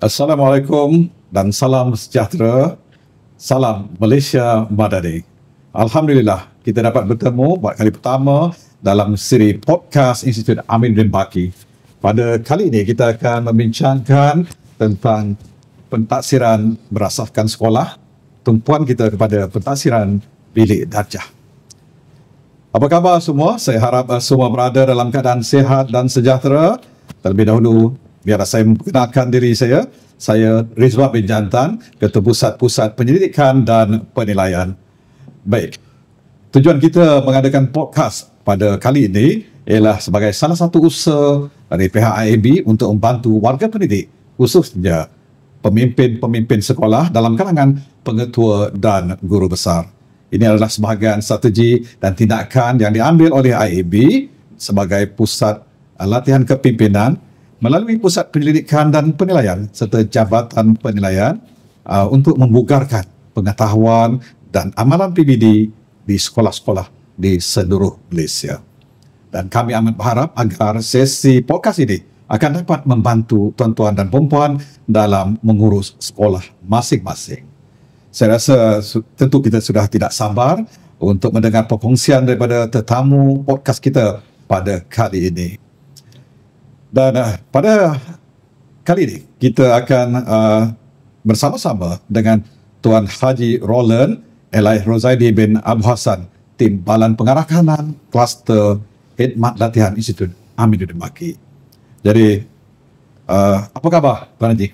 Assalamualaikum dan salam sejahtera. Salam Malaysia Madani. Alhamdulillah, kita dapat bertemu buat kali pertama dalam siri podcast Institut Aminuddin Baki. Pada kali ini kita akan membincangkan tentang pentaksiran berasaskan sekolah, tumpuan kita kepada pentaksiran bilik darjah. Apa khabar semua? Saya harap semua berada dalam keadaan sihat dan sejahtera. Terlebih dahulu, biarlah saya memperkenalkan diri saya. Saya Rizwan bin Jantan, Ketua Pusat Penyelidikan dan Penilaian. Baik, tujuan kita mengadakan podcast pada kali ini ialah sebagai salah satu usaha dari pihak IAB untuk membantu warga pendidik, khususnya pemimpin-pemimpin sekolah dalam kalangan pengetua dan guru besar. Ini adalah sebahagian strategi dan tindakan yang diambil oleh IAB sebagai pusat latihan kepimpinan melalui Pusat Penyelidikan dan Penilaian serta Jabatan Penilaian untuk membugarkan pengetahuan dan amalan PBD di sekolah-sekolah di seluruh Malaysia. Dan kami amat berharap agar sesi podcast ini akan dapat membantu tuan-tuan dan puan-puan dalam mengurus sekolah masing-masing. Saya rasa tentu kita sudah tidak sabar untuk mendengar perkongsian daripada tetamu podcast kita pada kali ini. Dan pada kali ini kita akan bersama-sama dengan Tuan Haji Roland Elaih Rozaidi bin Abu Hassan, Timbalan Pengarah Kanan Kluster Khidmat Latihan Institut Aminuddin Baki. Jadi, apa khabar Tuan Haji?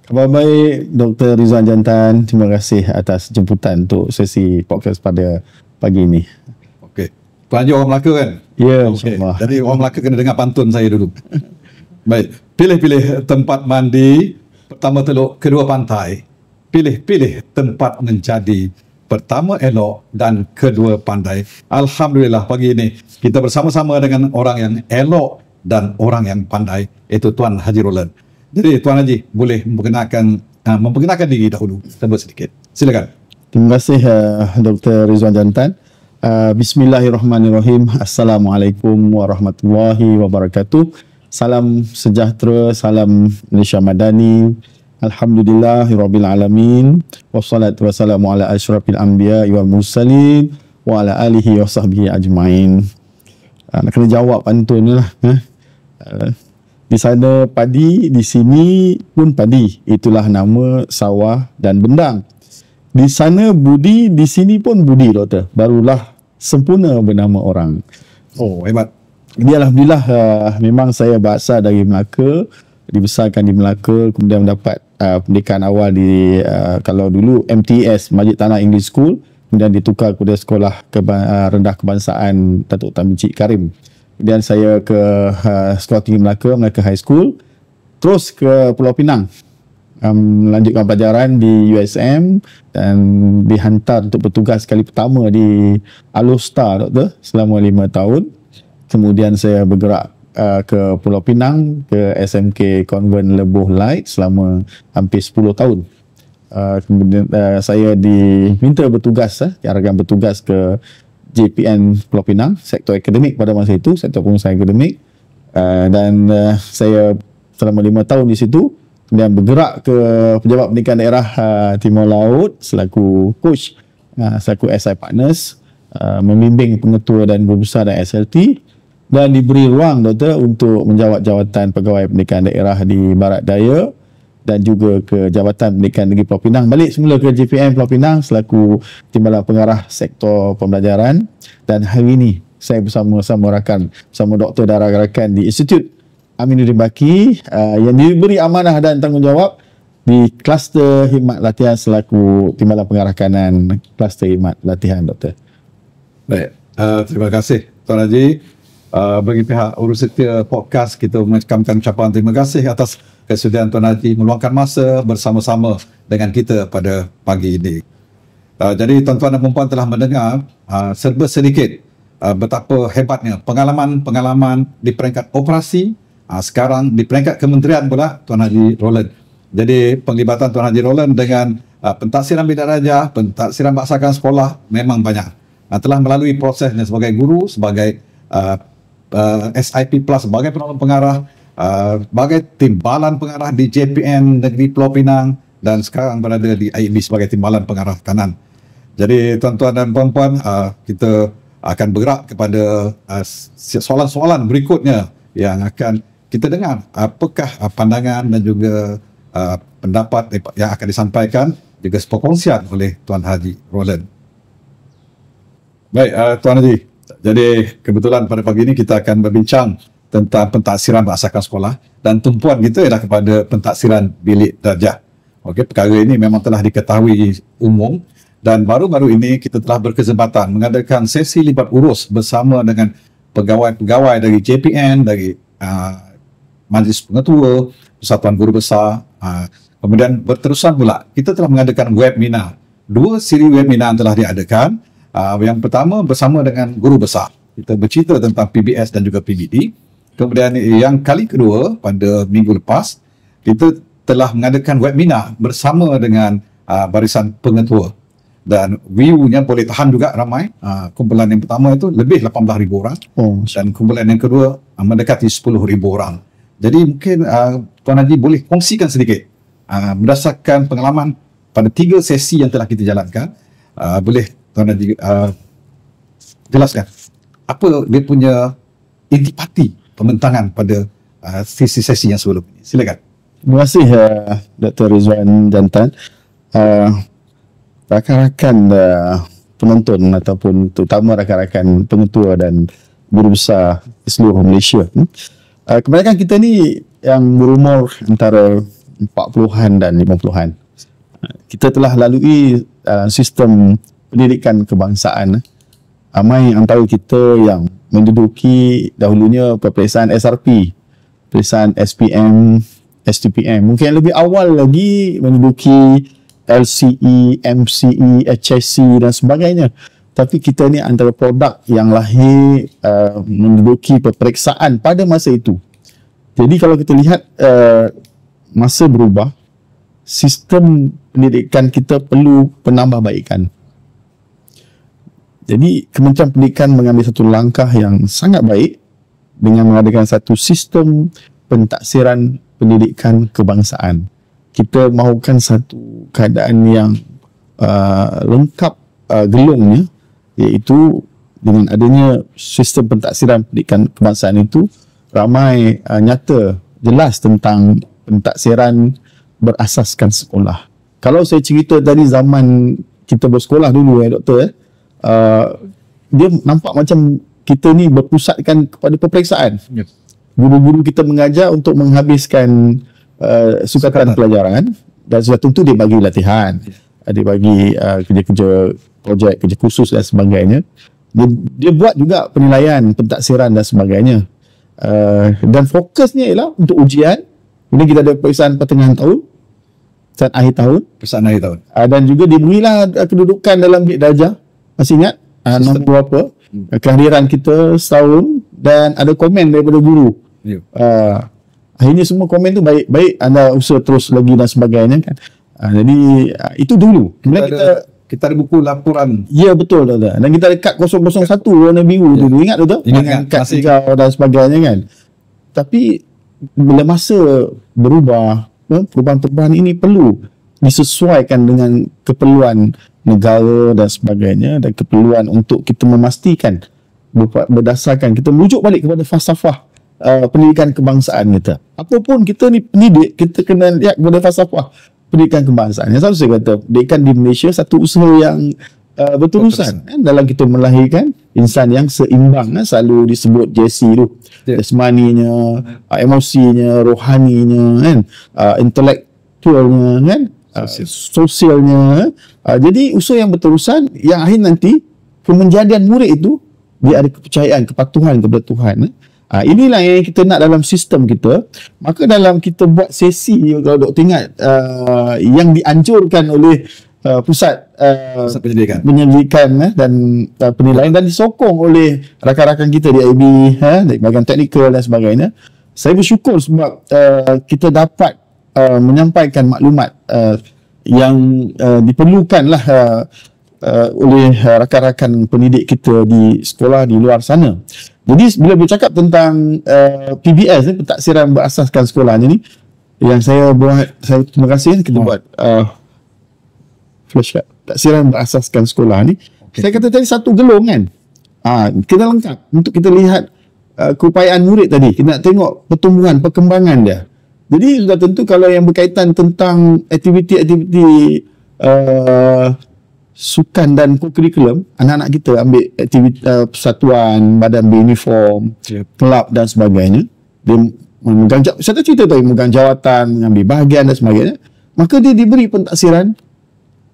Khabar baik Dr. Rizwan Jantan. Terima kasih atas jemputan untuk sesi podcast pada pagi ini. Okey. Tuan Haji orang Melaka kan? Ya, okay. insyaAllah. Jadi orang Melaka kena dengar pantun saya dulu. Baik. Pilih-pilih tempat mandi, pertama teluk, kedua pantai. Pilih-pilih tempat menjadi, pertama elok dan kedua pandai. Alhamdulillah pagi ini kita bersama-sama dengan orang yang elok dan orang yang pandai, iaitu Tuan Haji Roland. Jadi Tuan Haji boleh memperkenalkan diri dahulu sedikit. Silakan. Terima kasih Dr. Rizwan Jantan. Bismillahirrahmanirrahim. Assalamualaikum warahmatullahi wabarakatuh. Salam sejahtera, salam Malaysia Madani. Alhamdulillahirabbil alamin. Wassalatu wassalamu ala asyrafil anbiya wal mursalin wa ala alihi wa sahbihi ajmain. Nak kena jawab pantun ni lah. Di sana padi, di sini pun padi. Itulah nama sawah dan bendang. Di sana budi, di sini pun budi, doktor. Barulah sempurna bernama orang. Oh, hebat. Jadi alhamdulillah memang saya berasal dari Melaka, dibesarkan di Melaka, kemudian mendapat pendidikan awal di kalau dulu MTS, Masjid Tanah English School, kemudian ditukar kepada Sekolah Rendah Kebangsaan Datuk Tan Cik Karim. Kemudian saya ke Sekolah Tinggi Melaka High School, terus ke Pulau Pinang, melanjutkan pelajaran di USM dan dihantar untuk bertugas kali pertama di Alostar, doktor, selama 5 tahun. Kemudian saya bergerak ke Pulau Pinang, ke SMK Convent Lebuh Light selama hampir 10 tahun. Kemudian saya diminta bertugas, diarahkan bertugas ke JPN Pulau Pinang, sektor akademik pada masa itu, sektor pengurusan akademik. Dan saya selama 5 tahun di situ, kemudian bergerak ke Pejabat Pendidikan Daerah Timur Laut selaku coach, selaku SI Partners, membimbing pengetua dan guru besar dan SLT, dan diberi ruang, doktor, untuk menjawat jawatan pegawai pendidikan daerah di Barat Daya dan juga ke Jabatan Pendidikan Negeri Pulau Pinang. Balik semula ke JPM Pulau Pinang selaku Timbalan Pengarah Sektor Pembelajaran, dan hari ini saya bersama-sama rakan, bersama doktor dan rakan di Institut Aminuddin Baki yang diberi amanah dan tanggungjawab di Kluster Khidmat Latihan selaku Timbalan Pengarah Kanan Kluster Khidmat Latihan, doktor. Baik, terima kasih Tuan Haji. Bagi pihak urus setia podcast, kita mengucapkan ucapan terima kasih atas kesediaan Tuan Haji meluangkan masa bersama-sama dengan kita pada pagi ini. Jadi tuan-tuan dan puan telah mendengar serba sedikit betapa hebatnya pengalaman di peringkat operasi, sekarang di peringkat kementerian pula Tuan Haji Roland. Jadi penglibatan Tuan Haji Roland dengan pentaksiran bilik darjah, pentaksiran baksakan sekolah memang banyak. Telah melalui prosesnya sebagai guru, sebagai SIP Plus sebagai penolong pengarah, sebagai timbalan pengarah di JPN Negeri Pulau Pinang dan sekarang berada di IAB sebagai timbalan pengarah kanan. Jadi tuan-tuan dan puan-puan, kita akan bergerak kepada soalan-soalan berikutnya yang akan kita dengar apakah pandangan dan juga pendapat yang akan disampaikan juga perkongsian oleh Tuan Haji Roland. Baik, Tuan Haji. Jadi kebetulan pada pagi ini kita akan berbincang tentang pentaksiran berasakan sekolah dan tumpuan kita ialah kepada pentaksiran bilik darjah. Okey, perkara ini memang telah diketahui umum dan baru-baru ini kita telah berkesempatan mengadakan sesi libat urus bersama dengan pegawai-pegawai dari JPN, dari Majlis Pengetua, Persatuan Guru Besar. Kemudian berterusan pula, kita telah mengadakan webinar. 2 siri webinar telah diadakan. Yang pertama bersama dengan Guru Besar. Kita bercerita tentang PBS dan juga PBD. Kemudian yang kali kedua pada minggu lepas, kita telah mengadakan webinar bersama dengan barisan pengetua. Dan view-nya boleh tahan juga ramai. Kumpulan yang pertama itu lebih 18,000 orang. Dan kumpulan yang kedua mendekati 10,000 orang. Jadi mungkin Tuan Haji boleh kongsikan sedikit berdasarkan pengalaman pada 3 sesi yang telah kita jalankan. Boleh Tuan Haji jelaskan apa dia punya intipati pembentangan pada sesi-sesi yang sebelum ini. Silakan. Terima kasih Dr. Rizwan Jantan. Rakan-rakan penonton ataupun terutama rakan-rakan pengetua dan guru besar di seluruh Malaysia. Kebanyakan kita ni yang berumur antara 40-an dan 50-an. Kita telah lalui sistem pendidikan kebangsaan. Ramai antara kita yang menduduki dahulunya peperiksaan SRP, peperiksaan SPM, STPM. Mungkin lebih awal lagi menduduki LCE, MCE, HSC dan sebagainya. Tapi kita ni antara produk yang lahir menduduki peperiksaan pada masa itu. Jadi kalau kita lihat masa berubah, sistem pendidikan kita perlu penambahbaikan. Jadi Kementerian Pendidikan mengambil satu langkah yang sangat baik dengan mengadakan satu sistem pentaksiran pendidikan kebangsaan. Kita mahukan satu keadaan yang lengkap gelungnya, iaitu dengan adanya sistem pentaksiran pendidikan kebangsaan itu ramai nyata jelas tentang pentaksiran berasaskan sekolah. Kalau saya cerita tadi zaman kita bersekolah dulu doktor dia nampak macam kita ni berpusatkan kepada peperiksaan. Guru-guru kita mengajar untuk menghabiskan sukatan pelajaran dan sudah tentu dia bagi latihan, dia bagi kerja-kerja projek, kerja khusus dan sebagainya. Dia buat juga penilaian, pentaksiran dan sebagainya. Dan fokusnya ialah untuk ujian. Ini kita ada peperiksaan pertengahan tahun, peperiksaan akhir tahun, Peperiksaan akhir tahun. dan juga diberilah kedudukan dalam bilik darjah. Masih ingat nombor berapa? Kehadiran kita setahun dan ada komen daripada guru. Akhirnya semua komen tu baik, anda usaha terus lagi dan sebagainya kan. Jadi itu dulu. Kemudian kita ada buku laporan. Ya betul doktor. Dan kita ada kad 001 warna biru dulu. Ingat doktor? Dengan kad hijau dan sebagainya kan. Tapi bila masa berubah, perubahan-perubahan ini perlu disesuaikan dengan keperluan negara dan sebagainya dan keperluan untuk kita memastikan berdasarkan kita merujuk balik kepada falsafah pendidikan kebangsaan kita. Apapun kita ni pendidik, kita kena lihat kepada falsafah pendidikan kebangsaan. Yang selalu saya kata, pendidikan di Malaysia satu usaha yang berterusan kan? Dalam kita melahirkan insan yang seimbang kan? Selalu disebut JC tu, jasmaninya, emosinya, rohaninya kan, intelektualnya kan, sosialnya. Jadi usaha yang berterusan yang akhir nanti kemenjadian murid itu dia ada kepercayaan, kepatuhan kepada Tuhan. Inilah yang kita nak dalam sistem kita. Maka dalam kita buat sesi, kalau doktor ingat, yang dianjurkan oleh pusat penyelidikan dan penilaian dan disokong oleh rakan-rakan kita di IB, dari bahagian teknikal dan sebagainya. Saya bersyukur sebab kita dapat menyampaikan maklumat yang diperlukanlah oleh rakan-rakan pendidik kita di sekolah di luar sana. Jadi bila bercakap tentang PBS ni, pentaksiran berasaskan sekolah ni, yang saya buat, saya terima kasih kita buat flashcard pentaksiran berasaskan sekolah ni. Saya kata tadi satu gelong kan. Kita lengkap untuk kita lihat keupayaan murid tadi. Kita nak tengok pertumbuhan, perkembangan dia. Jadi sudah tentu kalau yang berkaitan tentang aktiviti-aktiviti sukan dan kurikulum, anak-anak kita ambil aktiviti persatuan, badan beruniform, kelab dan sebagainya. Dia memegang, saya tak cerita tadi, memegang jawatan, mengambil bahagian dan sebagainya. Maka dia diberi pentaksiran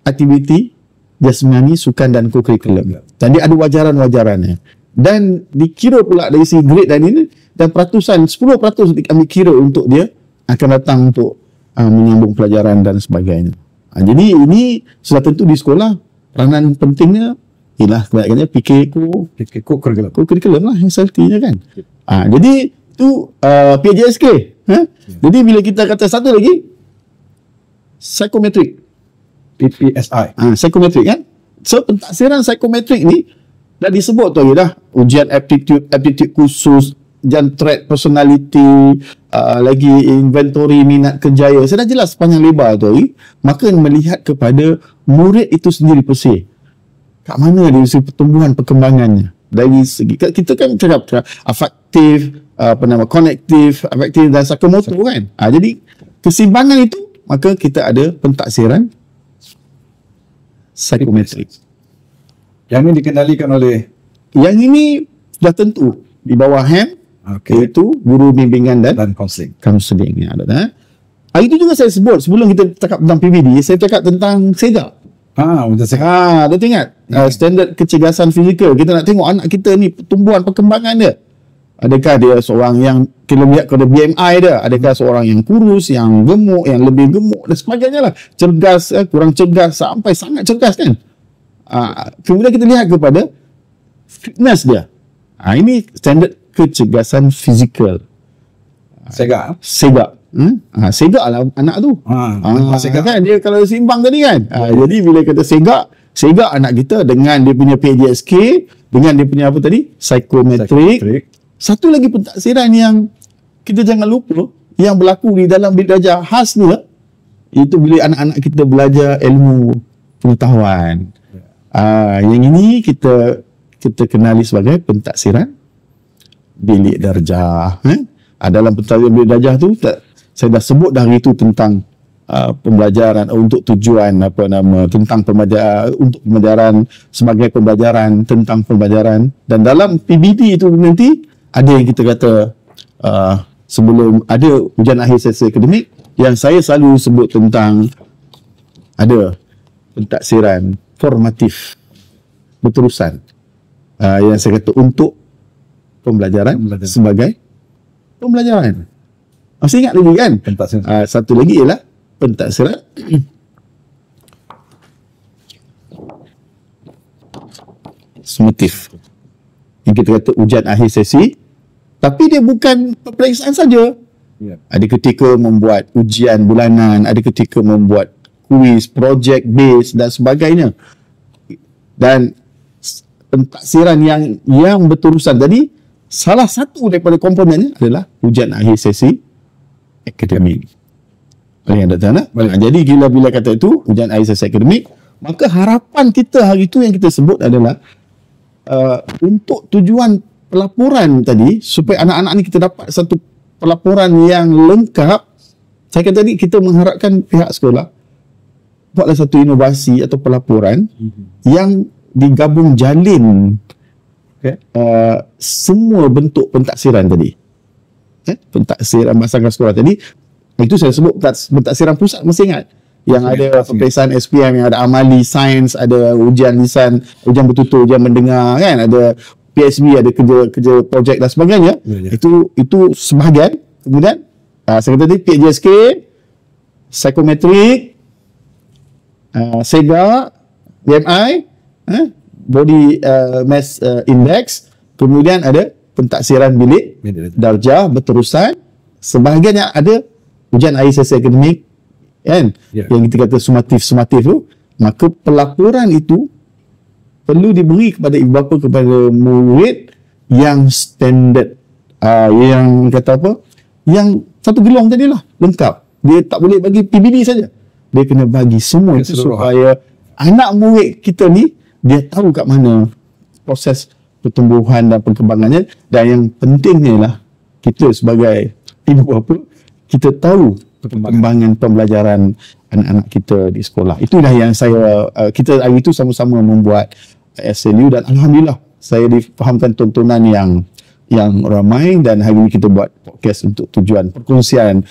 aktiviti jasmani, sukan dan kurikulum. Jadi ada wajaran-wajarannya. Dan dikira pula dari segi grade dan ini, dan peratusan 10% diambil kira untuk dia akan datang untuk menyambung pelajaran dan sebagainya. Jadi ini sudah tentu di sekolah peranan pentingnya ialah kebanyakannya PK kurikulum lah yang seltinya kan. Jadi itu PJSK. Jadi bila kita kata satu lagi psikometrik, PPSI. Psikometrik kan. So pentaksiran psikometrik ni dah disebut tu lagi dah, ujian aptitude khusus, ujian trait personality, lagi inventory minat kerjaya. Saya dah jelas panjang lebar tu lagi. Maka melihat kepada murid itu sendiri persih, kat mana dari segi pertumbuhan perkembangannya, dari segi kita kan cakap afektif, konektif, afektif dan psikomotor kan. Jadi keseimbangan itu, maka kita ada pentaksiran psikometrik. Yang ini dikendalikan oleh, yang ini sudah tentu di bawah HAM, iaitu guru bimbingan dan kaunseling. Kaunseling yang ada. Itu juga saya sebut sebelum kita cakap tentang PBD, saya cakap tentang SEGA. Macam saya. Dia ingat standard kecergasan fizikal. Kita nak tengok anak kita ni pertumbuhan perkembangan dia. Adakah dia seorang yang kita lihat kepada BMI dia, adakah seorang yang kurus, yang gemuk, yang lebih gemuk dan sebagainya lah. Cergas, kurang cergas sampai sangat cergas kan. Kemudian kita lihat kepada fitness dia. Ini standard kecergasan fizikal. SEGA. Sega lah anak tu. Sega kan dia kalau seimbang tadi kan. Jadi bila kata sega anak kita dengan dia punya PJSK, dengan dia punya apa tadi? Psikometrik. Satu lagi pentaksiran yang kita jangan lupa yang berlaku di dalam bilik belajar khas ni, itu bila anak-anak kita belajar ilmu pengetahuan. Yang ini kita kenali sebagai pentaksiran bilik darjah. Dalam pentaksiran bilik darjah tu saya dah sebut dah hari tu tentang pembelajaran untuk tujuan tentang pembelajaran, untuk pembelajaran sebagai pembelajaran, tentang pembelajaran. Dan dalam PBD itu nanti ada yang kita kata sebelum ada ujian akhir sesi akademik, yang saya selalu sebut tentang ada pentaksiran formatif berterusan, yang saya kata untuk pembelajaran sebagai pembelajaran. Masih ingat lagi kan? Satu lagi ialah pentaksiran sumatif, yang kita kata ujian akhir sesi, tapi dia bukan peperiksaan saja. Ada ketika membuat ujian bulanan, ada ketika membuat kuis, projek base dan sebagainya. Dan pentaksiran yang berterusan tadi, salah satu daripada komponennya adalah ujian akhir sesi akademik. Boleh anda tahu? Jadi bila kata itu ujian akhir sesi akademik, maka harapan kita hari itu yang kita sebut adalah untuk tujuan pelaporan tadi, supaya anak-anak ni kita dapat satu pelaporan yang lengkap. Saya kata tadi kita mengharapkan pihak sekolah buatlah satu inovasi atau pelaporan yang digabung jalin semua bentuk pentaksiran tadi. Pentaksiran masyarakat sekolah tadi, itu saya sebut pentaksiran pusat, mesti ingat. Yang ada peperiksaan SPM, yang ada amali sains, ada ujian lisan, ujian bertutur, ujian mendengar kan, ada PSB, ada kerja projek dan sebagainya. Itu sebahagian. Kemudian saya kata tadi PJSK, psikometrik, SEGA, BMI, body mass index, kemudian ada pentaksiran bilik darjah berterusan, sebahagian yang ada ujian akhir sesi akademik kan, yang kita kata sumatif tu. Maka pelaporan itu perlu diberi kepada ibu bapa, kepada murid yang standard, yang kata apa, yang satu gelong tadi lah, lengkap. Dia tak boleh bagi PBD saja, dia kena bagi semua itu supaya anak murid kita ni dia tahu kat mana proses pertumbuhan dan perkembangannya. Dan yang pentingnya lah, kita sebagai ibu bapa, kita tahu perkembangan pembelajaran anak-anak kita di sekolah. Itulah yang kita hari itu sama-sama membuat SLU, dan alhamdulillah saya difahamkan tontonan yang ramai, dan hari ini kita buat podcast untuk tujuan perkongsian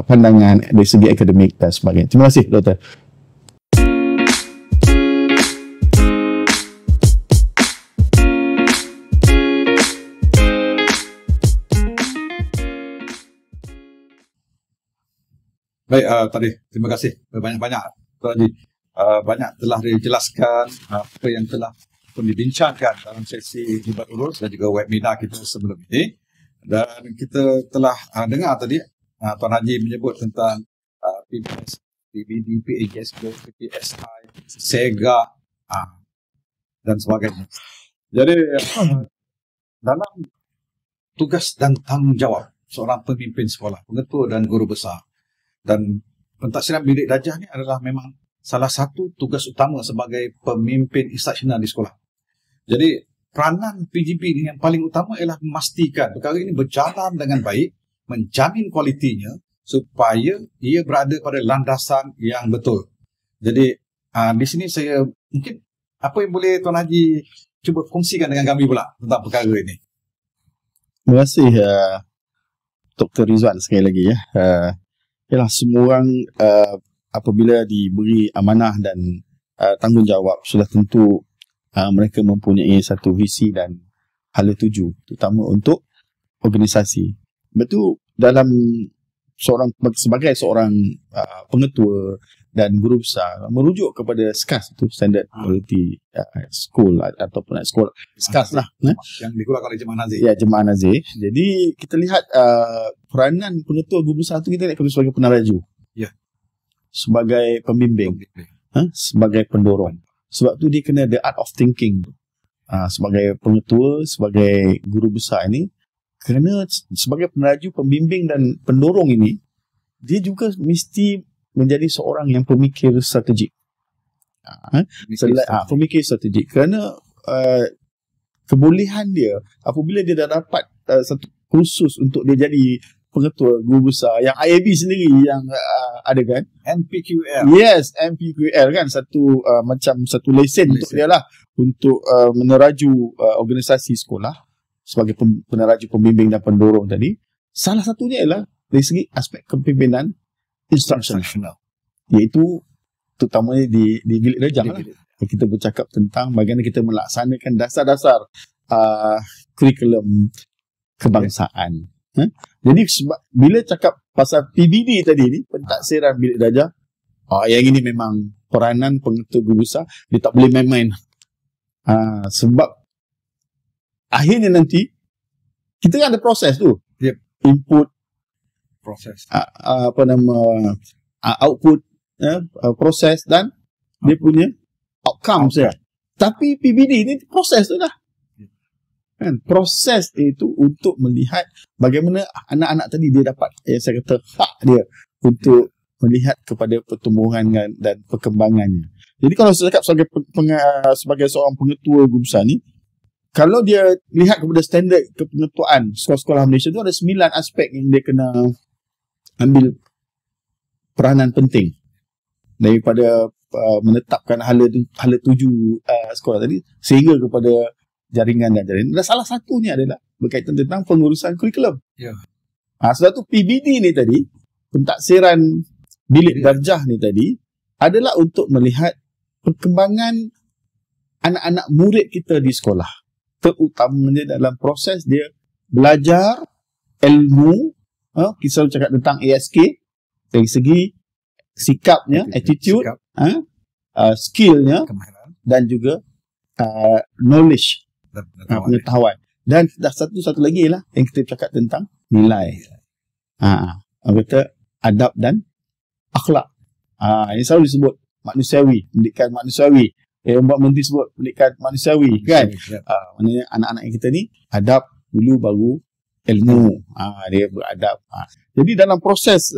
pandangan dari segi akademik dan sebagainya. Terima kasih, Doktor. Baik, tadi terima kasih banyak-banyak Tuan Haji. Banyak telah dijelaskan apa yang telah pun dibincangkan dalam sesi Debat Urus dan juga webinar kita sebelum ini. Dan kita telah dengar tadi Tuan Haji menyebut tentang PBS, PBD, PAGSGO, PPSI, SEGA dan sebagainya. Jadi dalam tugas dan tanggungjawab seorang pemimpin sekolah, pengetua dan guru besar, dan pentaksiran bilik darjah ni adalah memang salah satu tugas utama sebagai pemimpin instruksional di sekolah. Jadi peranan PGB ni yang paling utama ialah memastikan perkara ini berjalan dengan baik, menjamin kualitinya supaya ia berada pada landasan yang betul. Jadi di sini saya mungkin apa yang boleh Tuan Haji cuba kongsikan dengan kami pula tentang perkara ini. Terima kasih Dr. Rizwan sekali lagi ya. Yalah, semua orang apabila diberi amanah dan tanggungjawab, sudah tentu mereka mempunyai satu visi dan hala tuju, terutama untuk organisasi. Betul, dalam sebagai seorang pengetua dan guru besar, merujuk kepada SCAS, itu Standard Quality School ataupun sekolah SCAS lah, yang dikeluarkan oleh Jemaah Nazir. Ya, Jemaah Nazir. Jadi kita lihat peranan pengetua guru besar itu, kita lihat sebagai penaraju, ya, sebagai pembimbing, sebagai pendorong. Sebab tu dia kena the art of thinking. Sebagai pengetua, sebagai guru besar ini, kerana sebagai peneraju, pembimbing dan pendorong ini, dia juga mesti menjadi seorang yang pemikir strategik. Pemikir strategik. Kerana kebolehan dia, apabila dia dah dapat satu kursus untuk dia jadi pengetua guru besar, yang IAB sendiri yang ada kan, NPQL. Yes, NPQL kan, satu macam satu lesen untuk dia lah, untuk meneraju organisasi sekolah sebagai peneraju, pembimbing dan pendorong tadi. Salah satunya ialah dari segi aspek kepimpinan instruksional, iaitu terutamanya di bilik darjah lah. Kita bercakap tentang bagaimana kita melaksanakan dasar-dasar kurikulum kebangsaan. Jadi bila cakap pasal PBD tadi ni, pentaksiran bilik darjah, yang ini memang peranan pengetua guru besar, dia tak boleh main-main. Sebab akhirnya nanti kita kan ada proses tu. Yep. Input, proses, output, proses dan dia punya outcome saya. Tapi PBD ni proses tu dah. Kan, proses itu untuk melihat bagaimana anak-anak tadi dia dapat, yang saya kata, hak dia untuk melihat kepada pertumbuhan dan perkembangannya. Jadi kalau saya cakap sebagai seorang pengetua guru besar ni, kalau dia lihat kepada standard kepengetuaan sekolah-sekolah Malaysia tu, ada 9 aspek yang dia kena ambil peranan penting daripada menetapkan hala tuju sekolah tadi sehingga kepada jaringan dan jaringan. Dan salah satunya adalah berkaitan tentang pengurusan kurikulum. Ya. Sebab tu PBD ni tadi, pentaksiran bilik darjah ni tadi, adalah untuk melihat perkembangan anak-anak murid kita di sekolah, terutamanya dalam proses dia belajar ilmu. Kita selalu cakap tentang ASK dari segi sikapnya, attitude, skillnya, dan juga knowledge, pengetahuan. Dan satu lagi ialah yang kita cakap tentang nilai. Orang kata adab dan akhlak. Ini selalu disebut manusiawi, pendidikan manusiawi. Buat menteri sebut pendidikan manusiawi kan. Ya. Maknanya anak-anak kita ni adab dulu baru ilmu. Dia beradab. Jadi dalam proses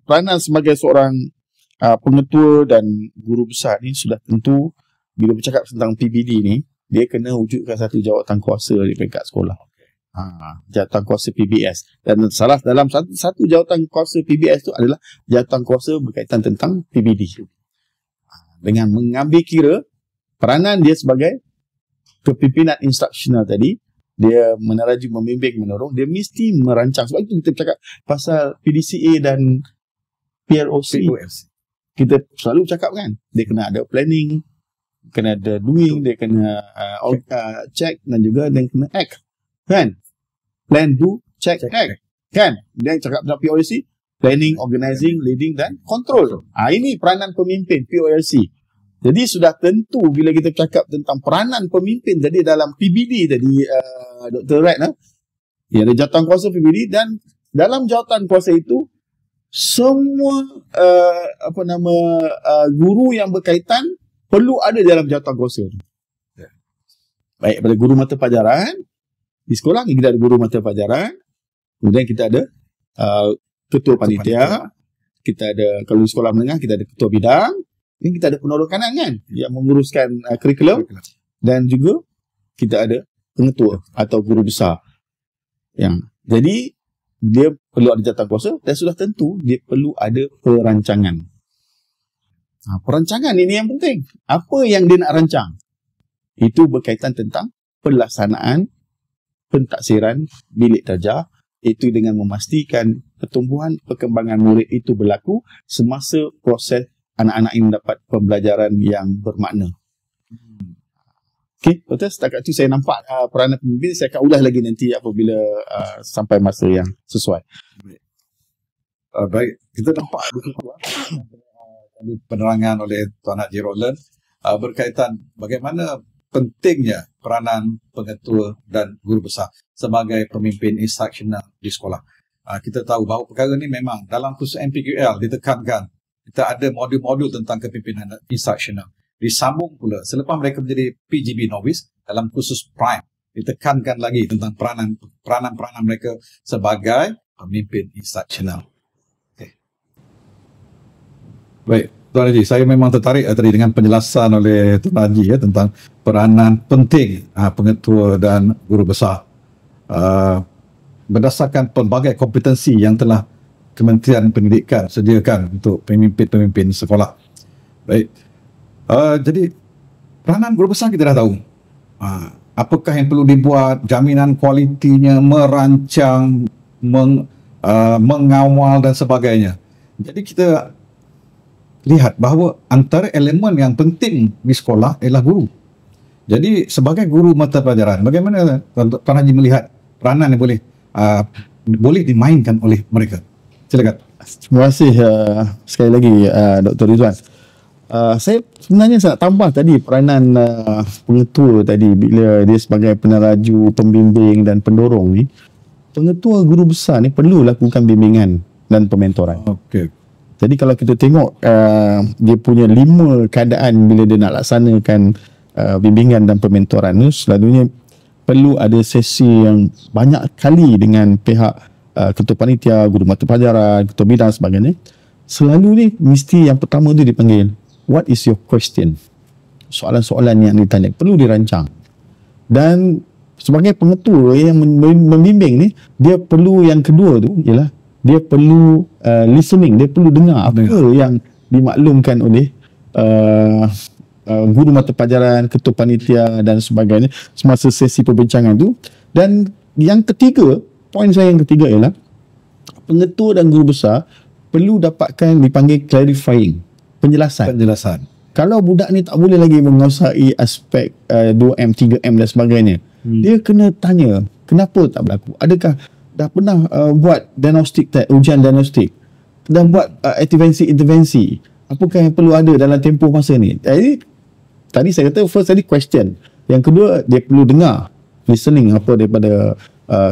peranan sebagai seorang pengetua dan guru besar ni sudah tentu bila bercakap tentang PBD ni, dia kena wujudkan satu jawatan kuasa di peringkat sekolah. Jawatan kuasa PBS. Dan dalam satu jawatan kuasa PBS tu adalah jawatan kuasa berkaitan tentang PBD. Dengan mengambil kira peranan dia sebagai kepimpinan instruksional tadi, dia meneraju, membimbing, menolong, dia mesti merancang. Sebab itu kita cakap pasal PDCA dan PLOC. Kita selalu cakap kan, dia kena ada planning, kena ada doing, dia kena check dan juga dia kena act. Kan? Plan, do, check, act. Kan? Dia cakap tentang POLC, planning, organizing, leading dan control. Ini peranan pemimpin, POLC. Jadi sudah tentu bila kita cakap tentang peranan pemimpin tadi dalam PBD tadi, Dr. Red, ada jawatan kuasa PBD, dan dalam jawatan kuasa itu semua guru yang berkaitan perlu ada dalam jawatan kuasa. Baik pada guru mata pelajaran di sekolah, kita ada guru mata pelajaran, kemudian kita ada ketua panitia, kita ada, kalau di sekolah menengah kita ada ketua bidang, dan kita ada penolong kanan kan yang menguruskan kurikulum, dan juga kita ada pengetua atau guru besar. Jadi dia perlu ada jawatan kuasa, dan sudah tentu dia perlu ada perancangan. Perancangan ini yang penting. Apa yang dia nak rancang? Itu berkaitan tentang pelaksanaan pentaksiran bilik darjah, itu dengan memastikan pertumbuhan perkembangan murid itu berlaku semasa proses anak-anak ini mendapat pembelajaran yang bermakna. Okey, betul. Setakat itu saya nampak peranan pemimpin. Saya akan ulas lagi nanti apabila sampai masa yang sesuai. Baik, kita nampak penerangan oleh Tuan Haji Roland berkaitan bagaimana pentingnya peranan pengetua dan guru besar sebagai pemimpin instruksional di sekolah. Kita tahu bahawa perkara ini memang dalam khusus MPQL ditekankan. Kita ada modul-modul tentang kepimpinan instruksional. Disambung pula selepas mereka menjadi PGB novice dalam khusus prime, ditekankan lagi tentang peranan mereka sebagai pemimpin instruksional. Okay. Baik, Tuan Haji, saya memang tertarik tadi dengan penjelasan oleh Tuan Haji tentang peranan penting pengetua dan guru besar berdasarkan pelbagai kompetensi yang telah Kementerian Pendidikan sediakan untuk pemimpin-pemimpin sekolah. Baik. Jadi peranan guru besar kita dah tahu. Apakah yang perlu dibuat, jaminan kualitinya, merancang, mengawal dan sebagainya. Jadi kita lihat bahawa antara elemen yang penting di sekolah ialah guru. Jadi sebagai guru mata pelajaran, bagaimana Tuan Haji melihat peranan yang boleh dimainkan oleh mereka? Silakan. Terima kasih sekali lagi Dr. Rizwan. Saya sebenarnya nak tambah tadi peranan pengetua tadi bila dia sebagai peneraju, pembimbing dan pendorong ni. Pengetua guru besar ni perlu lakukan bimbingan dan pementoran. Okey. Jadi kalau kita tengok dia punya 5 keadaan bila dia nak laksanakan bimbingan dan pementoran ni, selalunya perlu ada sesi yang banyak kali dengan pihak ketua panitia, guru mata pelajaran, ketua bidang sebagainya. Selalu ni mesti yang pertama tu dipanggil, what is your question? Soalan-soalan yang ditanya perlu dirancang. Dan sebagai pengetua yang membimbing ni, dia perlu yang kedua tu ialah dia perlu listening, dia perlu dengar apa yang dimaklumkan oleh guru mata pelajaran, ketua panitia dan sebagainya semasa sesi perbincangan tu. Dan yang ketiga, poin saya yang ketiga ialah pengetua dan guru besar perlu dapatkan dipanggil clarifying, penjelasan. Kalau budak ni tak boleh lagi menguasai aspek 2M, 3M dan sebagainya, dia kena tanya kenapa tak berlaku. Adakah dah pernah buat diagnostik, ujian diagnostik, dah buat intervensi, apakah yang perlu ada dalam tempoh masa ni. Jadi tadi saya kata first tadi question, yang kedua dia perlu dengar, listening apa daripada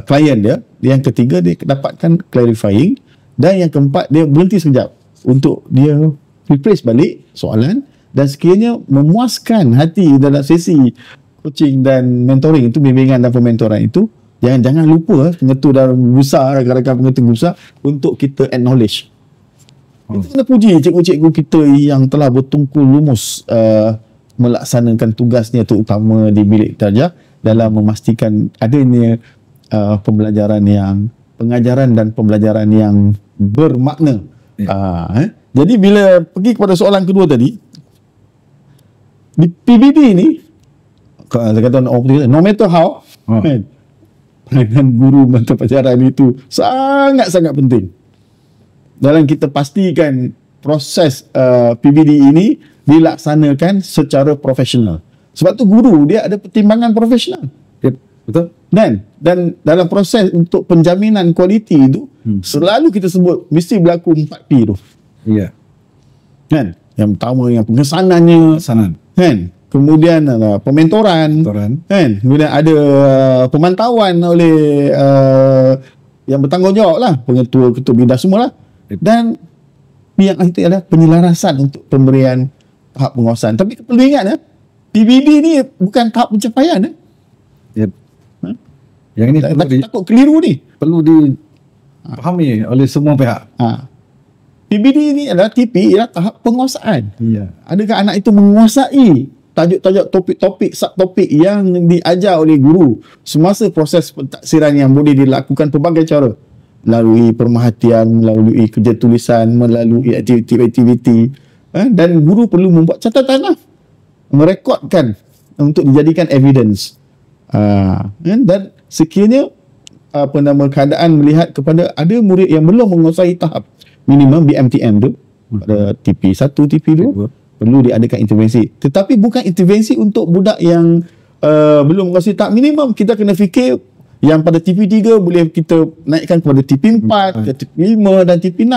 klien dia. Yang ketiga dia dapatkan clarifying, dan yang keempat dia berhenti sekejap untuk dia rephrase balik soalan dan sekiranya memuaskan hati dalam sesi coaching dan mentoring itu, bimbingan dan pementoran itu, jangan lupa pengetua dalam besar, rakan-rakan pengetua besar, untuk kita acknowledge. Kita kena puji cikgu-cikgu kita yang telah bertungkul lumus melaksanakan tugasnya terutama di bilik darjah dalam memastikan adanya pengajaran dan pembelajaran yang bermakna. Jadi bila pergi kepada soalan kedua tadi, di PBD ni, saya kata no matter how, peranan guru mata pelajaran itu sangat-sangat penting dalam kita pastikan proses PBD ini dilaksanakan secara profesional. Sebab tu guru dia ada pertimbangan profesional. Betul. Dan dalam proses untuk penjaminan kualiti itu selalu kita sebut mesti berlaku 4P tu. Ya. Kan? Yang pertama yang pengesanannya, kan? Kemudian pementoran, kan? Kemudian ada pemantauan oleh yang bertanggungjawab lah, ketua bidang semualah. Dan yang itu adalah penyelarasan untuk pemberian tahap penguasaan. Tapi perlu ingat PBD ni bukan tahap pencapaian. Yep. Yang ini takut keliru ni. Perlu dipahami oleh semua pihak. PBD ni adalah TP ialah tahap penguasaan. Ya. Adakah anak itu menguasai tajuk-tajuk topik-topik, subtopik yang diajar oleh guru semasa proses pentaksiran yang boleh dilakukan pelbagai cara, melalui pemerhatian, melalui kerja tulisan, melalui aktiviti-aktiviti, dan guru perlu membuat catatan, merekodkan untuk dijadikan evidence. Dan sekiranya keadaan melihat kepada ada murid yang belum menguasai tahap minimum BMTM tu, pada TP1, TP2, perlu diadakan intervensi. Tetapi bukan intervensi untuk budak yang belum menguasai tahap minimum. Kita kena fikir yang pada TP3 boleh kita naikkan kepada TP4, ke TP5 dan TP6.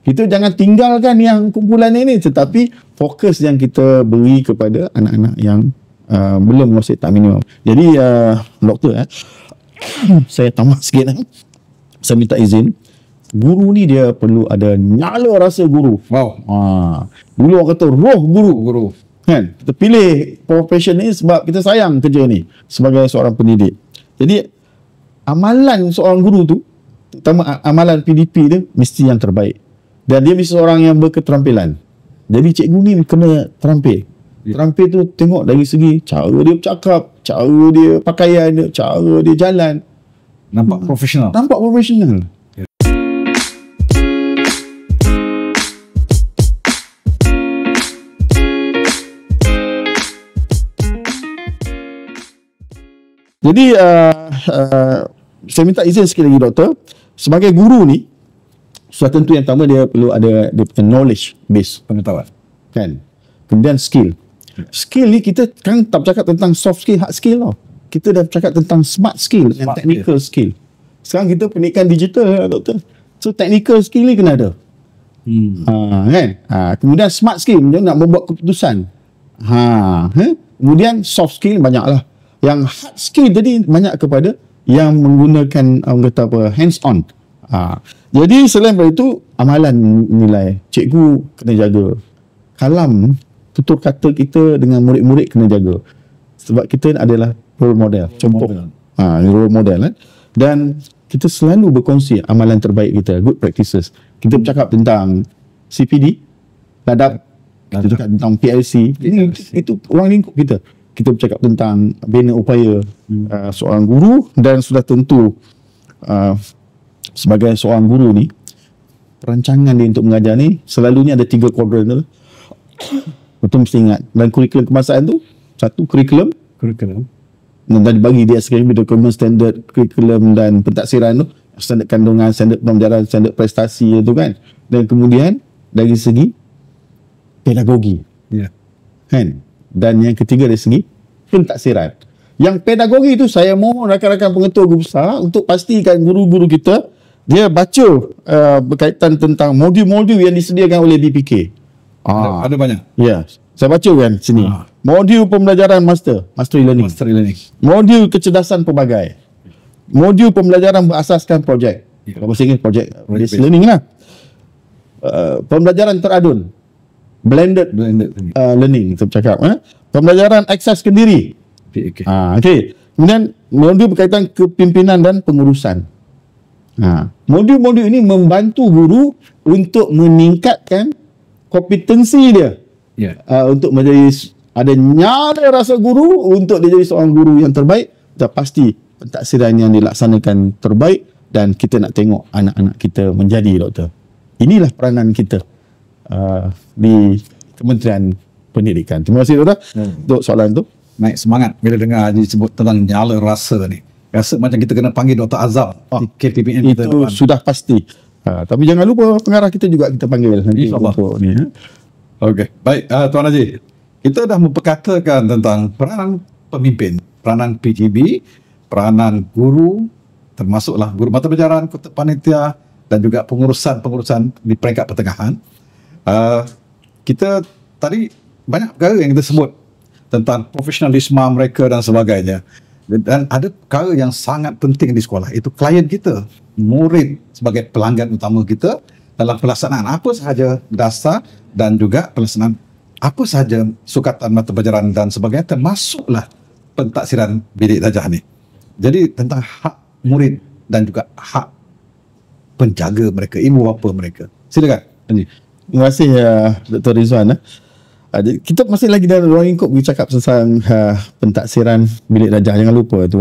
Kita jangan tinggalkan yang kumpulan ini, tetapi fokus yang kita beri kepada anak-anak yang belum menguasai tahap minimum. Jadi doktor, saya tamat sikit. Saya minta izin. Guru ni dia perlu ada nyala rasa guru. Wow. Dulu orang kata roh guru. Kan? Kita pilih profession ni sebab kita sayang kerja ni sebagai seorang pendidik. Jadi amalan seorang guru tu, terutama amalan PDP dia, mesti yang terbaik. Dan dia mesti seorang yang berketerampilan. Jadi cikgu ni kena terampil. Terampil tu tengok dari segi cara dia bercakap, cara dia pakaian dia, cara dia jalan. Nampak profesional. Jadi saya minta izin sekali lagi doktor, sebagai guru ni sudah tentu yang pertama dia perlu ada knowledge base, Pengetahuan. kan. Kemudian skill ni kita kan tak bercakap tentang soft skill, hard skill tau. Kita dah bercakap tentang smart skill dan technical skill. Sekarang kita pendidikan digital doktor, so technical skill ni kena ada. Kan. Kemudian smart skill dia nak membuat keputusan. Kemudian soft skill banyaklah. Yang hard skill tadi banyak kepada yang menggunakan hands on. Jadi selain daripada itu, amalan nilai cikgu kena jaga. Kalam tutur kata kita dengan murid-murid kena jaga. Sebab kita adalah role model, contoh. Role model. Dan kita selalu berkongsi amalan terbaik kita, good practices. Kita bercakap tentang CPD, ladap, kita cakap tentang PLC. Itu ruang lingkup kita. Kita bercakap tentang bina upaya seorang guru, dan sudah tentu sebagai seorang guru ni, perancangan dia untuk mengajar ni selalunya ada 3 kuadran tu. Betul, mesti ingat. Dan kurikulum kebangsaan tu, satu kurikulum dan dibagi di SKM, dokumen standard kurikulum dan pentaksiran tu, standard kandungan, standard pembelajaran, standard prestasi tu kan. Dan kemudian dari segi pedagogi. Kan? Dan yang ketiga dari segi pentaksiran. Yang pedagogi itu saya mohon rakan-rakan pengetua guru besar untuk pastikan guru-guru kita dia baca berkaitan tentang modul-modul yang disediakan oleh BPK. Ada banyak. Ya, saya baca kan sini. Modul pembelajaran master e-learning. Modul kecerdasan pelbagai. Modul pembelajaran berasaskan projek. Kalau bahasa Inggeris projek based learning lah. Pembelajaran teradun. blended learning kita bercakap. Pembelajaran akses kendiri. Okay. Okey. Kemudian modul berkaitan kepimpinan dan pengurusan. Modul-modul ini membantu guru untuk meningkatkan kompetensi dia. Untuk menjadi ada nyala rasa guru untuk dia jadi seorang guru yang terbaik. Dah pasti pentaksiran yang dilaksanakan terbaik dan kita nak tengok anak-anak kita menjadi doktor. Inilah peranan kita di Kementerian Pendidikan. Terima kasih doktor untuk soalan tu. Naik semangat bila dengar Haji sebut tentang nyala rasa ni. Rasa macam kita kena panggil Dr. Azam di KPPN kita. Itu sudah pasti. Tapi jangan lupa pengarah kita juga kita panggil nanti untuk ni. Okey, baik Tuan Haji. Kita dah memperkatakan tentang peranan pemimpin, peranan PGB, peranan guru, termasuklah guru mata pelajaran, ketua panitia dan juga pengurusan di peringkat pertengahan. Kita tadi banyak perkara yang kita sebut tentang profesionalisme mereka dan sebagainya. Dan ada perkara yang sangat penting di sekolah, itu klien kita, murid sebagai pelanggan utama kita dalam pelaksanaan apa sahaja dasar dan juga pelaksanaan apa sahaja sukatan mata pelajaran dan sebagainya, termasuklah pentaksiran bidik darjah ni. Jadi tentang hak murid dan juga hak penjaga mereka, ibu bapa mereka. Silakan. Terima kasih Dr. Rizwan. Kita masih lagi dalam ruang lingkup bercakap tentang pentaksiran bilik darjah. Jangan lupa tu.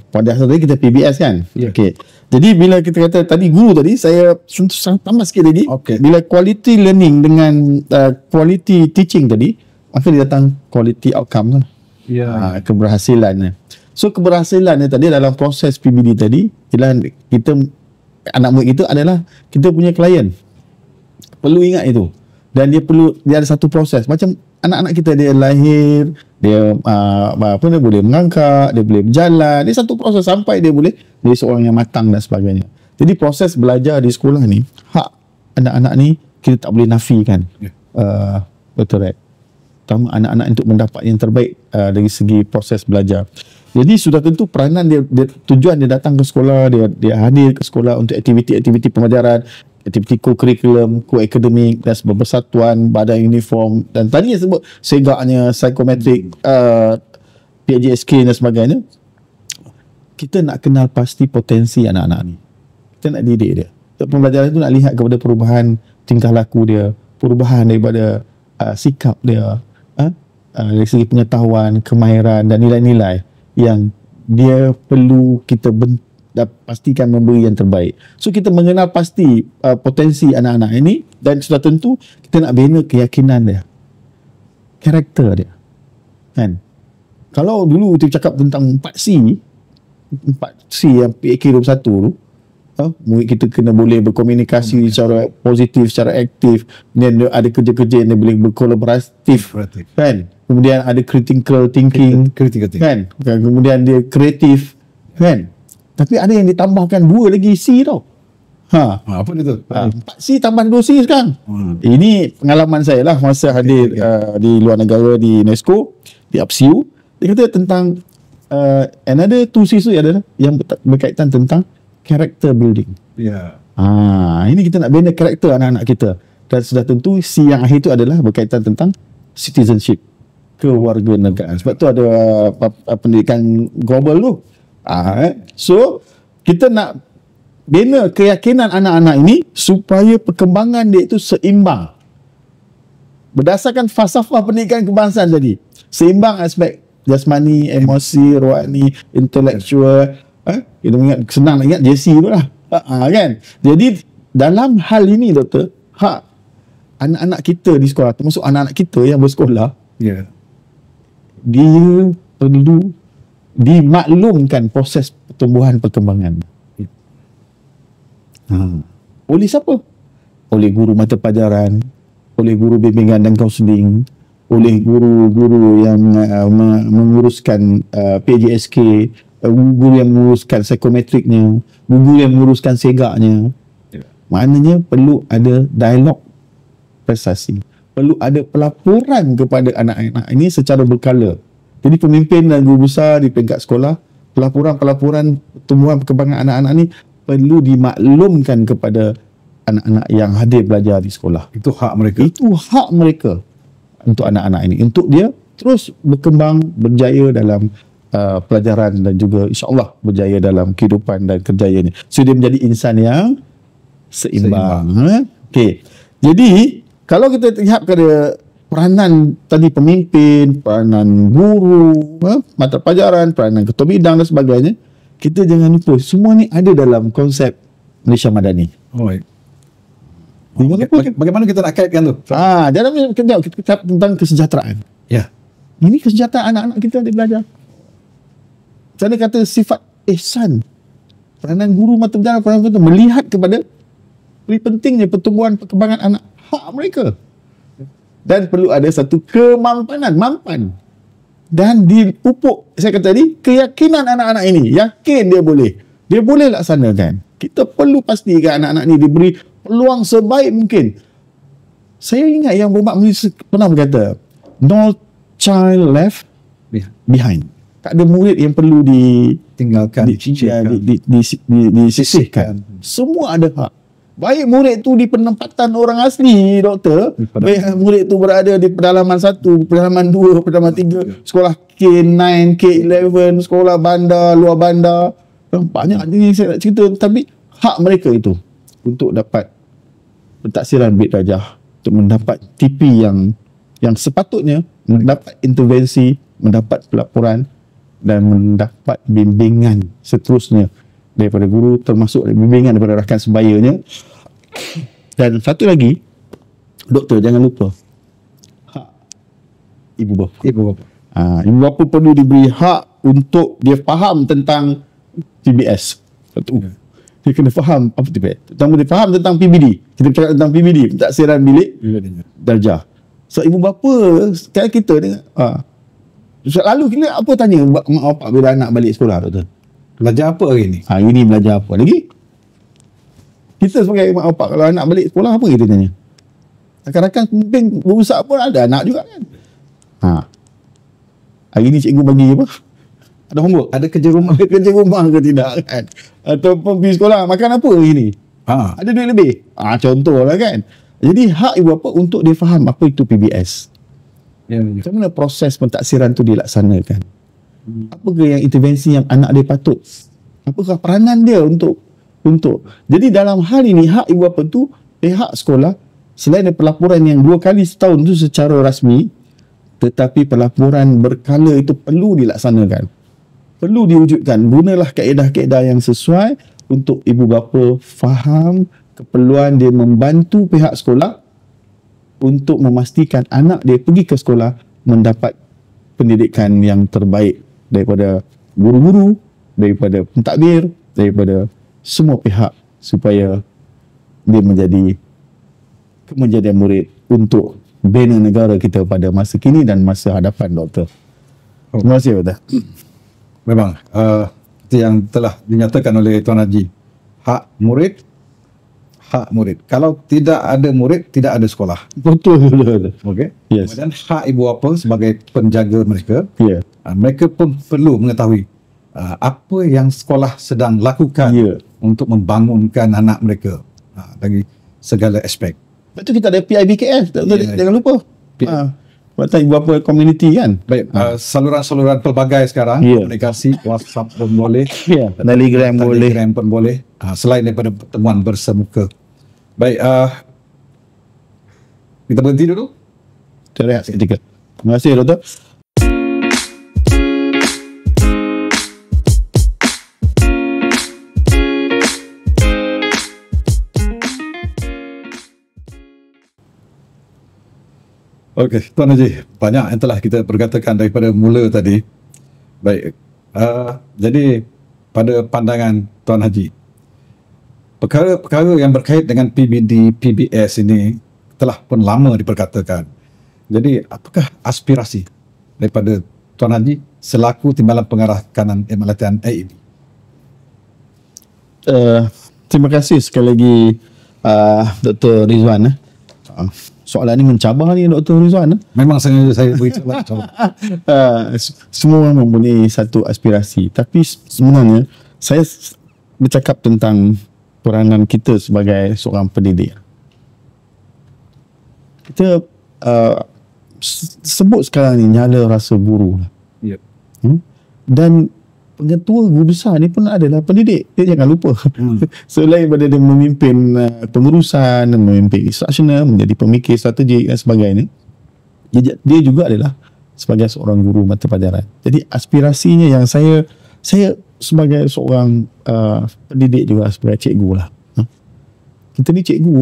Pada asal tadi kita PBS kan. Okey. Jadi bila kita kata tadi guru tadi, saya tambah sikit lagi. Bila quality learning dengan quality teaching tadi, maka dia datang quality outcome lah. Keberhasilannya. So keberhasilannya tadi dalam proses PBD tadi, ialah kita anak murid kita adalah kita punya klien. Perlu ingat itu. Dan dia ada satu proses. Macam anak-anak kita, dia lahir, dia dia boleh mengangkat, dia boleh berjalan. Dia satu proses sampai dia boleh jadi seorang yang matang dan sebagainya. Jadi proses belajar di sekolah ni, hak anak-anak ni kita tak boleh nafikan. Betul right? Pertama, anak-anak untuk mendapat yang terbaik dari segi proses belajar. Jadi sudah tentu peranan dia tujuan dia datang ke sekolah, dia hadir ke sekolah untuk aktiviti-aktiviti pembelajaran, aktiviti co-curriculum, co-akademik dan bersatuan, badan uniform dan tadi yang sebut segaknya, psikometrik, PJSK dan sebagainya. Kita nak kenal pasti potensi anak-anak ni. Kita nak didik dia. Pembelajaran itu nak lihat kepada perubahan tingkah laku dia, perubahan daripada sikap dia, dari segi pengetahuan, kemahiran dan nilai-nilai yang dia perlu kita pastikan memberi yang terbaik. So kita mengenal pasti potensi anak-anak ini dan sudah tentu kita nak bina keyakinan dia, karakter dia. Kan? Kalau dulu kita cakap tentang 4C yang PAK 21 tu, murid kita kena boleh berkomunikasi secara positif, secara aktif, kemudian ada kerja-kerja yang dia boleh berkolaboratif, kan? Kemudian ada critical thinking, kan? Kemudian dia kreatif, kan? Tapi ada yang ditambahkan 2 lagi C tau. Apa dia tu? 4C tambah 2C sekarang. Ini pengalaman saya lah masa hadir di luar negara, di UNESCO, di APSIU. Dia kata tentang another 2C tu adalah yang berkaitan tentang character building. Ini kita nak bina karakter anak-anak kita. Dan sudah tentu C yang akhir itu adalah berkaitan tentang citizenship, kewarganegaraan. Sebab tu ada pendidikan global tu. So kita nak bina keyakinan anak-anak ini supaya perkembangan dia itu seimbang berdasarkan falsafah pendidikan kebangsaan tadi. Seimbang aspek jasmani, emosi, rohani, intelektual. Kita ingat, senang nak ingat JC tu lah. Kan? Jadi dalam hal ini doktor, hak anak-anak kita di sekolah, termasuk anak-anak kita yang bersekolah, dia perlu dimaklumkan proses pertumbuhan perkembangan. Oleh siapa? Oleh guru mata pelajaran, oleh guru bimbingan dan kaunseling, oleh guru-guru yang menguruskan PJSK, guru yang menguruskan psikometriknya, guru yang menguruskan segaknya. Maknanya perlu ada dialog prestasi, perlu ada pelaporan kepada anak-anak ini secara berkala. Jadi pemimpin dan guru besar di peringkat sekolah, pelaporan pertumbuhan perkembangan anak-anak ni perlu dimaklumkan kepada anak-anak yang hadir belajar di sekolah. Itu hak mereka. Itu hak mereka untuk anak-anak ini, untuk dia terus berkembang, berjaya dalam pelajaran dan juga insya-Allah berjaya dalam kehidupan dan kerjayanya. So dia menjadi insan yang seimbang. Okey. Jadi kalau kita lihat kepada peranan tadi pemimpin, peranan guru, mata pelajaran, peranan ketua bidang dan sebagainya, kita jangan lupa semua ni ada dalam konsep Malaysia Madani. Alright. Bagaimana kita nak kaitkan tu? Dalam kita tentang kesejahteraan. Ya. Ini kesejahteraan anak-anak kita dia belajar. Saya kata sifat ihsan. Peranan guru mata pelajaran, peranan kita melihat kepada lebih pentingnya pertumbuhan perkembangan anak, hak mereka. Dan perlu ada satu kemampanan, mampan. Dan dipupuk, saya kata tadi, keyakinan anak-anak ini. Yakin dia boleh. Dia boleh laksanakan. Kita perlu pastikan anak-anak ini diberi peluang sebaik mungkin. Saya ingat yang Bomak Malaysia pernah berkata, no child left behind. Tak ada murid yang perlu ditinggalkan, disisihkan. Semua ada hak. Baik murid tu di penempatan orang asli, doktor. Baik murid tu berada di pedalaman 1, pedalaman 2, pedalaman 3, sekolah K9, K11, sekolah bandar, luar bandar. Banyak ni saya nak cerita, tapi hak mereka itu untuk dapat pentaksiran bid darjah, untuk mendapat TP yang sepatutnya, mendapat intervensi, mendapat pelaporan dan mendapat bimbingan seterusnya daripada guru, termasuk bimbingan daripada rakan sebayanya. Dan satu lagi, doktor jangan lupa hak ibu bapa. Ibu bapa perlu diberi hak untuk dia faham tentang PBS. Satu. Dia kena faham apa PBS. Terutama dia faham tentang PBD. Kita bercakap tentang PBD, pentaksiran bilik darjah. So ibu bapa sekarang kita dengar, lalu kita apa tanya mak bapak bila anak balik sekolah, doktor? Belajar apa hari ni? Hari ni belajar apa lagi? Kita sebagai mak bapak kalau anak balik sekolah apa kita tanya? Rakan-rakan pemimpin berusaha pun ada anak juga kan. Hari ni cikgu bagi apa? Ada homework? Ada kerja rumah? Ada kerja rumah ke tidak kan? Ataupun pergi sekolah, makan apa hari ni? Ada duit lebih? Contohlah kan. Jadi hak ibu bapa untuk dia faham apa itu PBS. Macam mana proses pentaksiran tu dilaksanakan? Apakah yang intervensi yang anak dia patut? Apakah peranan dia untuk jadi dalam hal ini hak ibu bapa tu pihak sekolah selain dari pelaporan yang 2 kali setahun tu secara rasmi, tetapi pelaporan berkala itu perlu dilaksanakan, perlu diwujudkan. Gunalah kaedah-kaedah yang sesuai untuk ibu bapa faham keperluan dia membantu pihak sekolah untuk memastikan anak dia pergi ke sekolah mendapat pendidikan yang terbaik daripada guru-guru, daripada pentadbir, daripada semua pihak, supaya dia menjadi kemenjadian murid untuk bina negara kita pada masa kini dan masa hadapan, doktor. Terima kasih, doktor. Memang itu yang telah dinyatakan oleh Tuan Haji. Hak murid. Kalau tidak ada murid, tidak ada sekolah. Betul. Okey. Yes. Kemudian hak ibu bapa sebagai penjaga mereka. Yeah. Mereka pun perlu mengetahui apa yang sekolah sedang lakukan untuk membangunkan anak mereka dari segala aspek. Lepas tu kita ada PIBKF, jangan lupa. Buatan ibu bapa community kan. Baik, saluran-saluran pelbagai sekarang, komunikasi, WhatsApp pun boleh, Telegram pun boleh, selain daripada pertemuan bersemuka. Baik, kita berhenti dulu. Kita rehat seketika. Terima kasih, doktor. Okey, Tuan Haji, banyak yang telah kita perkatakan daripada mula tadi. Baik, jadi pada pandangan Tuan Haji, perkara-perkara yang berkait dengan PBD, PBS ini telah pun lama diperkatakan. Jadi, apakah aspirasi daripada Tuan Haji selaku Timbalan Pengarah Kanan Latihan AEB? Terima kasih sekali lagi Dr. Rizwan. Soalan ni mencabar ni, Dr. Rizwan. Memang sengaja saya beri soalan. Semua orang mempunyai satu aspirasi, tapi sebenarnya saya bercakap tentang peranan kita sebagai seorang pendidik. Kita sebut sekarang ni nyala rasa guru. Yep. Dan pengetua guru besar ni pun adalah pendidik. Dia jangan lupa. Selain daripada dia memimpin pengurusan, memimpin instructional, menjadi pemikir strategik dan sebagainya, dia juga adalah sebagai seorang guru mata pelajaran. Jadi aspirasinya yang saya sebagai seorang pendidik juga, sebagai cikgu lah. Kita ni cikgu.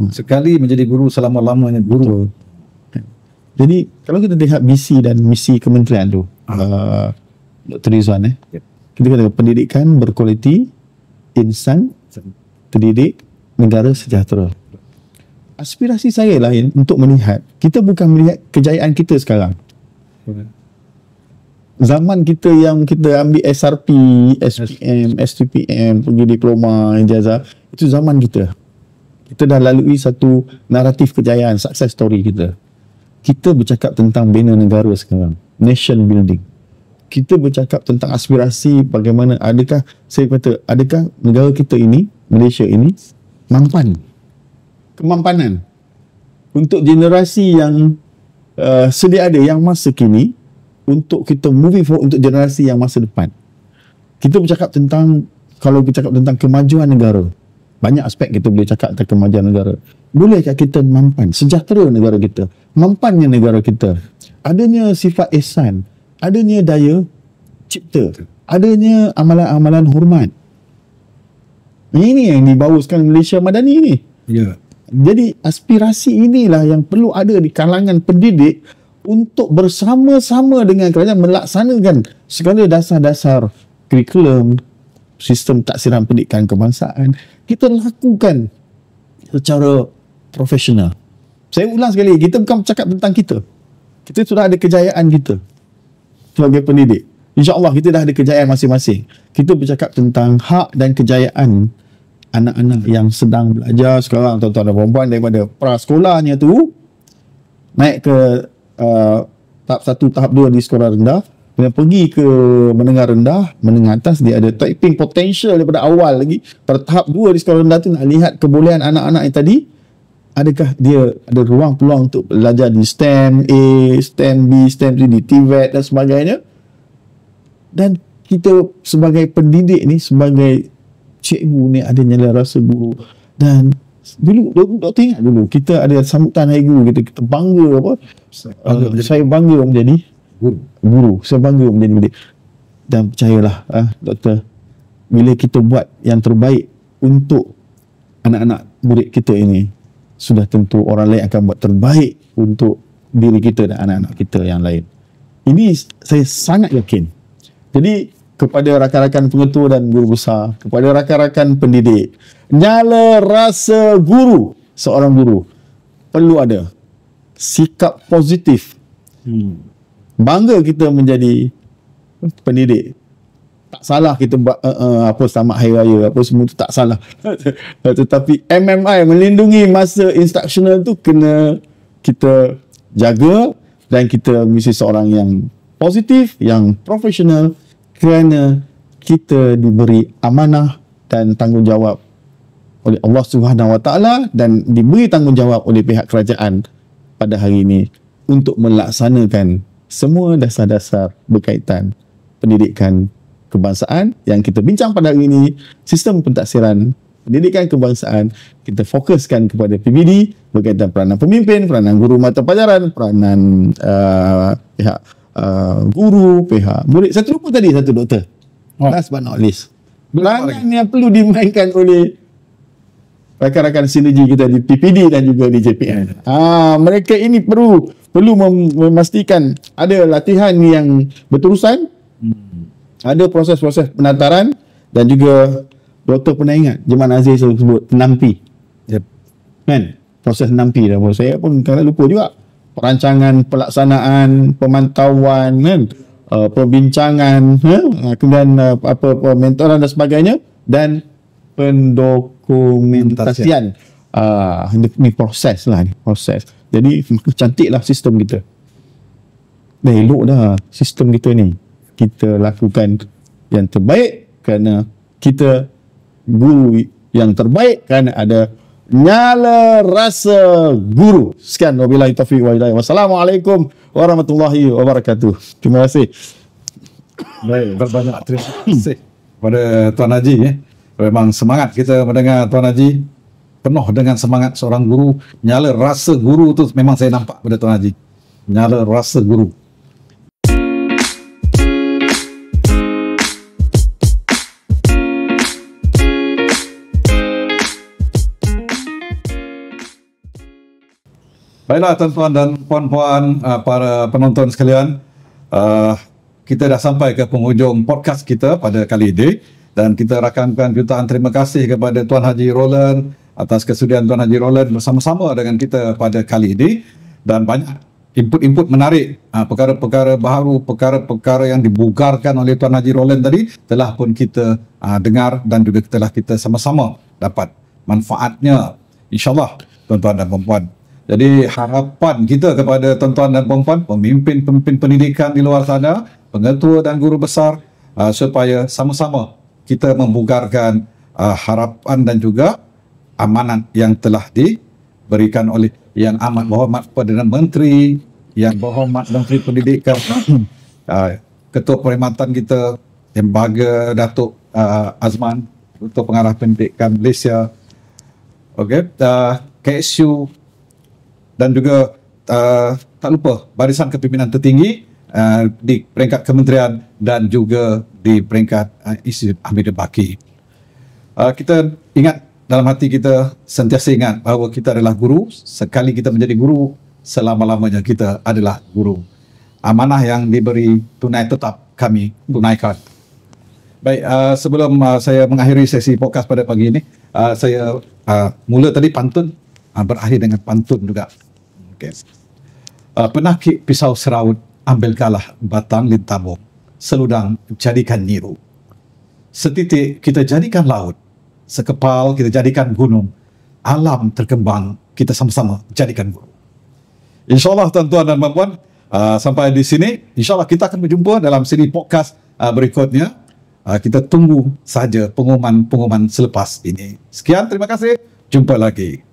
Sekali menjadi guru, selama-lamanya guru. Jadi kalau kita lihat visi dan misi kementerian tu, Dr. Rizwan, Yep. kita kata pendidikan berkualiti, insan terdidik, negara sejahtera. Aspirasi saya lain untuk melihat, kita bukan melihat kejayaan kita sekarang. Zaman kita yang kita ambil SRP, SPM, STPM, pergi diploma, ijazah, itu zaman kita. Kita dah lalui satu naratif kejayaan, success story kita. Kita bercakap tentang bina negara sekarang, nation building. Kita bercakap tentang aspirasi bagaimana, adakah negara kita ini, Malaysia ini, kemampanan untuk generasi yang sedia ada, yang masa kini, untuk kita moving forward untuk generasi yang masa depan. Kita bercakap tentang, kalau kita cakap tentang kemajuan negara, banyak aspek kita boleh cakap tentang kemajuan negara. Bolehkah kita mampan, sejahtera negara kita, mampannya negara kita, adanya sifat ihsan, adanya daya cipta, adanya amalan-amalan hormat. Ini yang dibawakan Malaysia Madani ni. Ya. Jadi aspirasi inilah yang perlu ada di kalangan pendidik untuk bersama-sama dengan kerajaan melaksanakan segala dasar-dasar kurikulum, sistem taksiran pendidikan kebangsaan. Kita lakukan secara profesional. Saya ulang sekali, kita bukan bercakap tentang kita. Kita sudah ada kejayaan kita sebagai pendidik. InsyaAllah kita dah ada kejayaan masing-masing. Kita bercakap tentang hak dan kejayaan anak-anak yang sedang belajar sekarang, tuan-tuan dan puan-puan, daripada prasekolahnya tu naik ke tahap 1, tahap 2 di sekolah rendah, kemudian pergi ke menengah rendah, menengah atas. Dia ada tapping potential daripada awal lagi. Pada tahap 2 di sekolah rendah tu nak lihat kebolehan anak-anak yang tadi, adakah dia ada ruang peluang untuk belajar di STEM A, STEM B, STEM C, di TVET dan sebagainya. Dan kita sebagai pendidik ni, sebagai cikgu ni, ada nyala rasa guru. Dan dulu, doktor ingat dulu kita ada sambutan hari guru, kita bangga apa? Saya bangga menjadi guru. Saya bangga menjadi pendidik. Dan percayalah doktor, bila kita buat yang terbaik untuk anak-anak murid kita ini, sudah tentu orang lain akan buat terbaik untuk diri kita dan anak-anak kita yang lain. Ini saya sangat yakin. Jadi kepada rakan-rakan pengetua dan guru besar, kepada rakan-rakan pendidik, nyala rasa guru, seorang guru perlu ada sikap positif. Bangga kita menjadi pendidik. Tak salah kita buat apa selamat hari raya, apa semua tu tak salah. Tetapi MMI, melindungi masa instructional tu, kena kita jaga, dan kita mesti seorang yang positif, yang profesional, kerana kita diberi amanah dan tanggungjawab oleh Allah Subhanahu Wa Taala, dan diberi tanggungjawab oleh pihak kerajaan pada hari ini untuk melaksanakan semua dasar-dasar berkaitan pendidikan kebangsaan yang kita bincang pada hari ini. Sistem pentaksiran pendidikan kebangsaan, kita fokuskan kepada PBD berkaitan peranan pemimpin, peranan guru mata pelajaran, peranan pihak guru, pihak murid. Saya terlupa tadi satu, doktor. Last but not least, peranan yang perlu dimainkan oleh rakan-rakan sinergi kita di PPD dan juga di JPN. Mereka ini perlu memastikan ada latihan yang berterusan, ada proses-proses penataran, dan juga doktor pernah ingat Jeman Aziz sebut penampi. Yep. Kan? Proses penampi dah. Saya pun kadang lupa juga. Perancangan, pelaksanaan, pemantauan, kan? Perbincangan, kemudian mentoran dan sebagainya, dan pendokumentasian. Ini proses lah, proses. Jadi cantiklah sistem kita. Dah elok dah sistem kita ni. Kita lakukan yang terbaik kerana kita guru yang terbaik kerana ada Nyala Rasa Guru. Sekian, wabillahi taufiq wal hidayah. Wassalamualaikum warahmatullahi wabarakatuh. Terima kasih. Baik, berbanyak terima kasih kepada Tuan Haji. Memang semangat kita mendengar Tuan Haji, penuh dengan semangat seorang guru. Nyala rasa guru tu memang saya nampak pada Tuan Haji. Nyala rasa guru. Baiklah tuan-tuan dan puan-puan, para penonton sekalian, kita dah sampai ke penghujung podcast kita pada kali ini, dan kita rakamkan jutaan terima kasih kepada Tuan Haji Roland atas kesudian Tuan Haji Roland bersama-sama dengan kita pada kali ini, dan banyak input-input menarik, perkara-perkara baharu, perkara-perkara yang dibugarkan oleh Tuan Haji Roland tadi telah pun kita dengar dan juga telah kita sama-sama dapat manfaatnya, insyaAllah tuan-tuan dan puan-puan. Jadi harapan kita kepada tuan-tuan dan puan-puan, pemimpin-pemimpin pendidikan di luar sana, pengetua dan guru besar, supaya sama-sama kita membugarkan harapan dan juga amanat yang telah diberikan oleh Yang Amat Berhormat Perdana Menteri, Yang Berhormat Menteri Pendidikan, Ketua Perkhidmatan kita, Lembaga Datuk Azman, Ketua Pengarah Pendidikan Malaysia, KSU, dan juga tak lupa barisan kepimpinan tertinggi di peringkat kementerian dan juga di peringkat Institut Ahmad Baki. Kita ingat, dalam hati kita sentiasa ingat bahawa kita adalah guru. Sekali kita menjadi guru, selama-lamanya kita adalah guru. Amanah yang diberi tunai tetap kami tunaikan. Baik, sebelum saya mengakhiri sesi podcast pada pagi ini, saya mula tadi pantun, berakhir dengan pantun juga. Penakik pisau seraut, ambil kalah batang lintabung, seludang jadikan nyiru. Setitik kita jadikan laut, sekepal kita jadikan gunung, alam terkembang kita sama-sama jadikan guru. InsyaAllah tuan-tuan dan puan-puan, sampai di sini, insyaAllah kita akan berjumpa dalam siri podcast berikutnya. Kita tunggu saja pengumuman-pengumuman selepas ini. Sekian, terima kasih. Jumpa lagi.